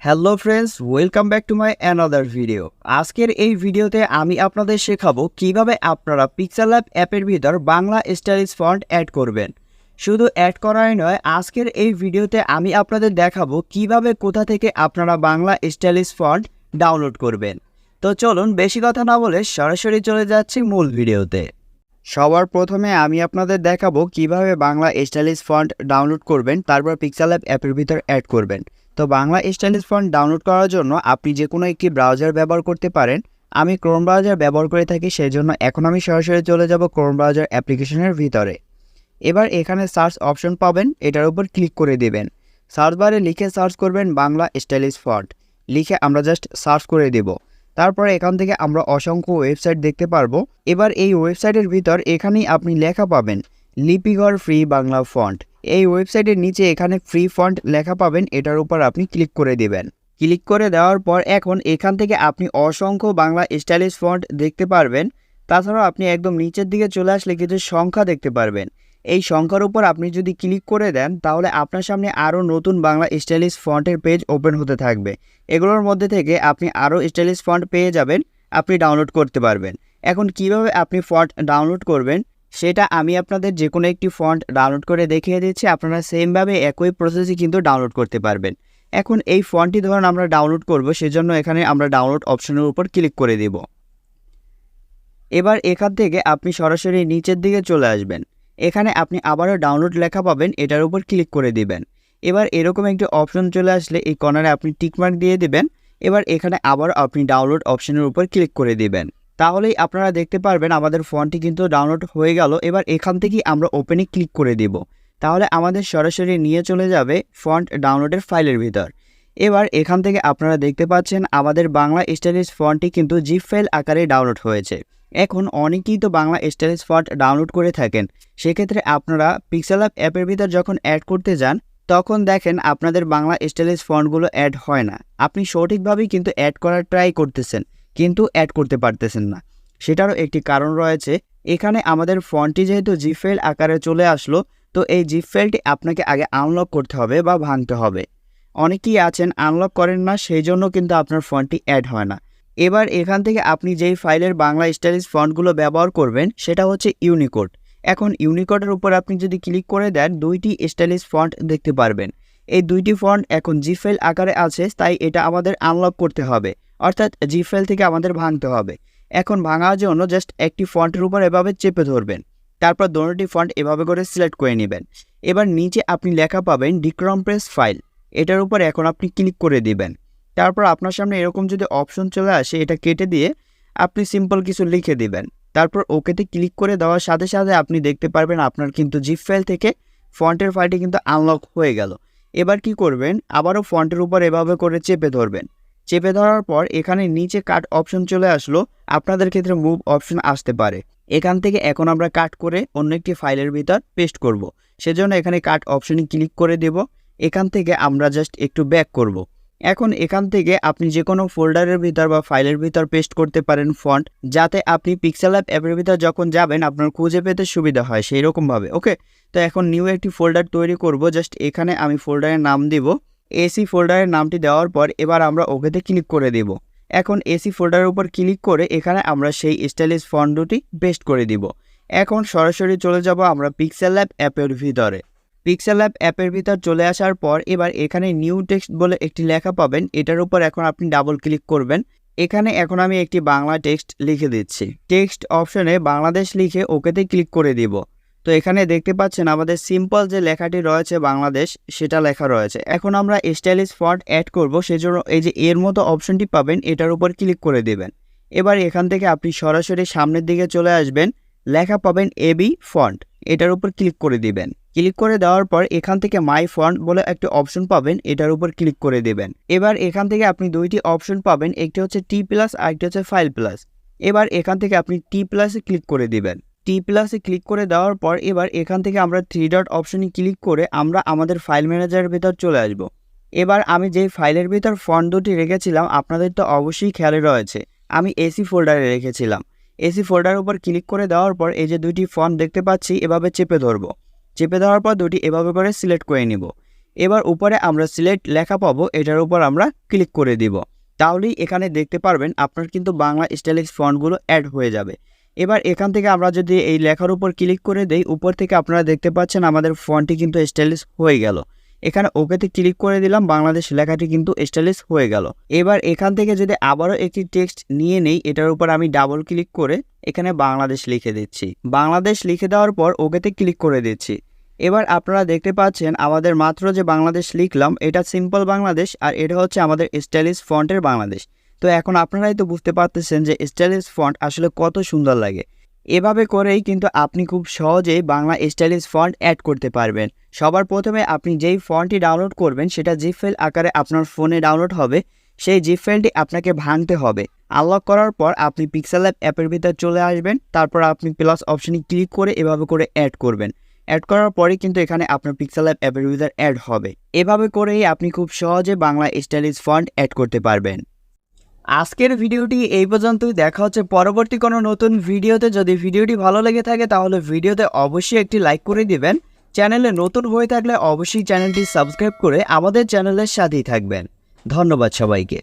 Hello friends, welcome back to my another video. আজকের এই ভিডিওতে আমি আপনাদের শেখাবো কিভাবে আপনারা পিক্সেলল্যাব অ্যাপের ভিতর বাংলা স্টাইলিশ ফন্ট অ্যাড করবেন। শুধু অ্যাড করাই নয়, আজকের এই ভিডিওতে আমি আপনাদের দেখাবো কিভাবে কোথা থেকে আপনারা বাংলা স্টাইলিশ ফন্ট ডাউনলোড করবেন। তো চলুন বেশি কথা না বলে সরাসরি চলে যাচ্ছি মূল ভিডিওতে। সবার প্রথমে আমি আপনাদের দেখাবো কিভাবে বাংলা স্টাইলিশ ফন্ট ডাউনলোড করবেন, তারপর পিক্সেলল্যাব অ্যাপের ভিতর অ্যাড করবেন। তো বাংলা স্টাইলিশ ফন্ট ডাউনলোড করার জন্য আপনি যে কোনো একটি ব্রাউজার ব্যবহার করতে পারেন। আমি ক্রোম ব্রাউজার ব্যবহার করে থাকি, সেই জন্য এখন আমি সরাসরি চলে যাব ক্রোম ব্রাউজার অ্যাপ্লিকেশনের ভিতরে। এবার এখানে সার্চ অপশন পাবেন, এটার উপর ক্লিক করে দেবেন। সার্চ বারে লিখে সার্চ করবেন বাংলা স্টাইলিশ ফন্ট, লিখে আমরা জাস্ট সার্চ করে দেব। তারপরে এখান থেকে আমরা অসংখ্য ওয়েবসাইট দেখতে পারবো। এবার এই ওয়েবসাইটের ভিতর এখানেই আপনি লেখা পাবেন লিপিঘর ফ্রি বাংলা ফন্ট। এই ওয়েবসাইটের নিচে এখানে ফ্রি ফন্ট লেখা পাবেন, এটার উপর আপনি ক্লিক করে দেবেন। ক্লিক করে দেওয়ার পর এখন এখান থেকে আপনি অসংখ্য বাংলা স্টাইলিশ ফন্ট দেখতে পারবেন। তাছাড়াও আপনি একদম নিচের দিকে চলে আসলে কিছু সংখ্যা দেখতে পারবেন। এই সংখ্যার উপর আপনি যদি ক্লিক করে দেন তাহলে আপনার সামনে আরও নতুন বাংলা স্টাইলিশ ফন্টের পেজ ওপেন হতে থাকবে। এগুলোর মধ্যে থেকে আপনি আরও স্টাইলিশ ফন্ট পেয়ে যাবেন, আপনি ডাউনলোড করতে পারবেন। এখন কিভাবে আপনি ফন্ট ডাউনলোড করবেন সেটা আমি আপনাদের যে কোনো একটি ফন্ট ডাউনলোড করে দেখিয়ে দিচ্ছি। আপনারা সেমভাবে একই প্রসেসে কিন্তু ডাউনলোড করতে পারবেন। এখন এই ফন্টটি ধরুন আমরা ডাউনলোড করব, সেজন্য এখানে আমরা ডাউনলোড অপশনের উপর ক্লিক করে দেব। এবার এখান থেকে আপনি সরাসরি নিচের দিকে চলে আসবেন। এখানে আপনি আবারও ডাউনলোড লেখা পাবেন, এটার উপর ক্লিক করে দিবেন। এবার এরকম একটি অপশন চলে আসলে এই কর্নারে আপনি টিকমার্ক দিয়ে দিবেন। এবার এখানে আবার আপনি ডাউনলোড অপশনের উপর ক্লিক করে দিবেন। তাহলেই আপনারা দেখতে পারবেন আমাদের ফন্টটি কিন্তু ডাউনলোড হয়ে গেল। এবার এখান থেকেই আমরা ওপেনে ক্লিক করে দিব, তাহলে আমাদের সরাসরি নিয়ে চলে যাবে ফন্ট ডাউনলোডের ফাইলের ভিতর। এবার এখান থেকে আপনারা দেখতে পাচ্ছেন আমাদের বাংলা স্টাইলিশ ফন্টটি কিন্তু জিপ ফাইল আকারে ডাউনলোড হয়েছে। এখন অনেকেই তো বাংলা স্টাইলিশ ফন্ট ডাউনলোড করে থাকেন, সেক্ষেত্রে আপনারা পিক্সেলল্যাব অ্যাপের ভিতর যখন অ্যাড করতে যান তখন দেখেন আপনাদের বাংলা স্টাইলিশ ফন্টগুলো অ্যাড হয় না। আপনি সঠিকভাবেই কিন্তু অ্যাড করার ট্রাই করতেছেন, কিন্তু অ্যাড করতে পারতেছেন না। সেটারও একটি কারণ রয়েছে। এখানে আমাদের ফন্টটি যেহেতু জিপ ফাইল আকারে চলে আসলো, তো এই জিপ ফাইলটি আপনাকে আগে আনলক করতে হবে বা ভাঙতে হবে। অনেকেই আছেন আনলক করেন না, সেই জন্য কিন্তু আপনার ফন্টটি অ্যাড হয় না। এবার এখান থেকে আপনি যেই ফাইলের বাংলা স্টাইলিশ ফন্টগুলো ব্যবহার করবেন সেটা হচ্ছে ইউনিকোড। এখন ইউনিকোডের উপর আপনি যদি ক্লিক করে দেন দুইটি স্টাইলিশ ফন্ট দেখতে পারবেন। এই দুইটি ফন্ট এখন জিপ ফাইল আকারে আছে, তাই এটা আমাদের আনলক করতে হবে, অর্থাৎ জিপ ফাইল থেকে আমাদের ভাঙতে হবে। এখন ভাঙার জন্য জাস্ট একটি ফন্টের উপর এভাবে চেপে ধরবেন, তারপর দুটি ফন্ট এভাবে করে সিলেক্ট করে নেবেন। এবার নিচে আপনি লেখা পাবেন ডিকম্প্রেস ফাইল, এটার উপর এখন আপনি ক্লিক করে দিবেন। তারপর আপনার সামনে এরকম যদি অপশন চলে আসে, এটা কেটে দিয়ে আপনি সিম্পল কিছু লিখে দিবেন। তারপর ওকেতে ক্লিক করে দেওয়ার সাথে সাথে আপনি দেখতে পারবেন আপনার কিন্তু জিপ ফাইল থেকে ফন্টের ফাইলটি কিন্তু আনলক হয়ে গেল। এবার কি করবেন, আবারও ফন্টের উপর এভাবে করে চেপে ধরবেন। চেপে ধরার পর এখানে নিচে কাট অপশন চলে আসলো, আপনাদের ক্ষেত্রে মুভ অপশন আসতে পারে। এখান থেকে এখন আমরা কাট করে অন্য একটি ফাইলের ভিতর পেস্ট করব, সেজন্য এখানে কাট অপশনে ক্লিক করে দেব। এখান থেকে আমরা জাস্ট একটু ব্যাক করব। এখন এখান থেকে আপনি যে কোনো ফোল্ডারের ভিতর বা ফাইলের ভিতর পেস্ট করতে পারেন ফন্ট, যাতে আপনি পিক্সেলল্যাব অ্যাপের ভিতর যখন যাবেন আপনার খুঁজে পেতে সুবিধা হয় সেই রকমভাবে। ওকে, তো এখন নিউ একটি ফোল্ডার তৈরি করব। জাস্ট এখানে আমি ফোল্ডারের নাম দিব এসি। ফোল্ডারের নামটি দেওয়ার পর এবার আমরা ওকেতে ক্লিক করে দেব। এখন এসি ফোল্ডারের উপর ক্লিক করে এখানে আমরা সেই স্টাইলিশ ফন্ট দুটি পেস্ট করে দিব। এখন সরাসরি চলে যাব আমরা পিক্সেলল্যাব অ্যাপের ভিতরে। পিক্সেলল্যাব অ্যাপের ভিতর চলে আসার পর এবার এখানে নিউ টেক্সট বলে একটি লেখা পাবেন, এটার উপর এখন আপনি ডাবল ক্লিক করবেন। এখানে এখন আমি একটি বাংলা টেক্সট লিখে দিচ্ছি। টেক্সট অপশনে বাংলাদেশ লিখে ওকেতে ক্লিক করে দিব। তো এখানে দেখতে পাচ্ছেন আমাদের সিম্পল যে লেখাটি রয়েছে বাংলাদেশ, সেটা লেখা রয়েছে। এখন আমরা স্টাইলিশ ফন্ট অ্যাড করব, সেজন্য এই যে এর মতো অপশনটি পাবেন, এটার উপর ক্লিক করে দেবেন। এবার এখান থেকে আপনি সরাসরি সামনের দিকে চলে আসবেন, লেখা পাবেন এবি ফন্ট, এটার উপর ক্লিক করে দিবেন। ক্লিক করে দেওয়ার পর এখান থেকে মাই ফন্ট বলে একটা অপশন পাবেন, এটার উপর ক্লিক করে দেবেন। এবার এখান থেকে আপনি দুইটি অপশন পাবেন, একটি হচ্ছে টি প্লাস আর একটি হচ্ছে ফাইল প্লাস। এবার এখান থেকে আপনি টি প্লাসে ক্লিক করে দিবেন। টি প্লাসে ক্লিক করে দেওয়ার পর এবার এখান থেকে আমরা থ্রি ডট অপশনে ক্লিক করে আমরা আমাদের ফাইল ম্যানেজারের ভিতর চলে আসব। এবার আমি যেই ফাইলের ভিতর ফন্ট দুটি রেখেছিলাম আপনাদের তো অবশ্যই খেয়ালে রয়েছে, আমি এসি ফোল্ডারে রেখেছিলাম। এসি ফোল্ডারের উপর ক্লিক করে দেওয়ার পর এই যে দুইটি ফন্ট দেখতে পাচ্ছি, এভাবে চেপে ধরবো। চেপে দেওয়ার পর দুটি এভাবে করে সিলেক্ট করে নিব। এবার উপরে আমরা সিলেক্ট লেখা পাবো, এটার উপর আমরা ক্লিক করে দিব। তাহলেই এখানে দেখতে পারবেন আপনার কিন্তু বাংলা স্টাইলিশ ফন্টগুলো অ্যাড হয়ে যাবে। এবার এখান থেকে আমরা যদি এই লেখার উপর ক্লিক করে দেই, উপর থেকে আপনারা দেখতে পাচ্ছেন আমাদের ফন্টটি কিন্তু স্টাইলিশ হয়ে গেল। এখানে ওকেতে ক্লিক করে দিলাম, বাংলাদেশ লেখাটি কিন্তু স্টাইলিশ হয়ে গেল। এবার এখান থেকে যদি আবারও একটি টেক্সট নিয়ে নেই, এটার উপর আমি ডাবল ক্লিক করে এখানে বাংলাদেশ লিখে দিচ্ছি। বাংলাদেশ লিখে দেওয়ার পর ওকেতে ক্লিক করে দিচ্ছি। এবার আপনারা দেখতে পাচ্ছেন আমাদের মাত্র যে বাংলাদেশ লিখলাম এটা সিম্পল বাংলাদেশ, আর এটা হচ্ছে আমাদের স্টাইলিশ ফন্টের বাংলাদেশ। তো এখন আপনারাই তো বুঝতে পারতেছেন যে স্টাইলিশ ফন্ট আসলে কত সুন্দর লাগে। এভাবে করেই কিন্তু আপনি খুব সহজেই বাংলা স্টাইলিশ ফন্ট অ্যাড করতে পারবেন। সবার প্রথমে আপনি যেই ফন্টটি ডাউনলোড করবেন সেটা জিপ ফাইল আকারে আপনার ফোনে ডাউনলোড হবে। সেই জিপ ফাইলটি আপনাকে ভাঙতে হবে। আনলক করার পর আপনি পিক্সেলল্যাব অ্যাপের ভিতর চলে আসবেন। তারপর আপনি প্লাস অপশনে ক্লিক করে এভাবে করে অ্যাড করবেন। অ্যাড করার পরে কিন্তু এখানে আপনার পিক্সেলল্যাব অ্যাপের ভিতর অ্যাড হবে। এভাবে করেই আপনি খুব সহজে বাংলা স্টাইলিশ ফন্ট অ্যাড করতে পারবেন। আজকের ভিডিওটি এই পর্যন্তই। দেখা হচ্ছে পরবর্তী কোনো নতুন ভিডিওতে। যদি ভিডিওটি ভালো লেগে থাকে তাহলে ভিডিওতে অবশ্যই একটি লাইক করে দিবেন। চ্যানেলে নতুন হয়ে থাকলে অবশ্যই চ্যানেলটি সাবস্ক্রাইব করে আমাদের চ্যানেলের সাথেই থাকবেন। ধন্যবাদ সবাইকে।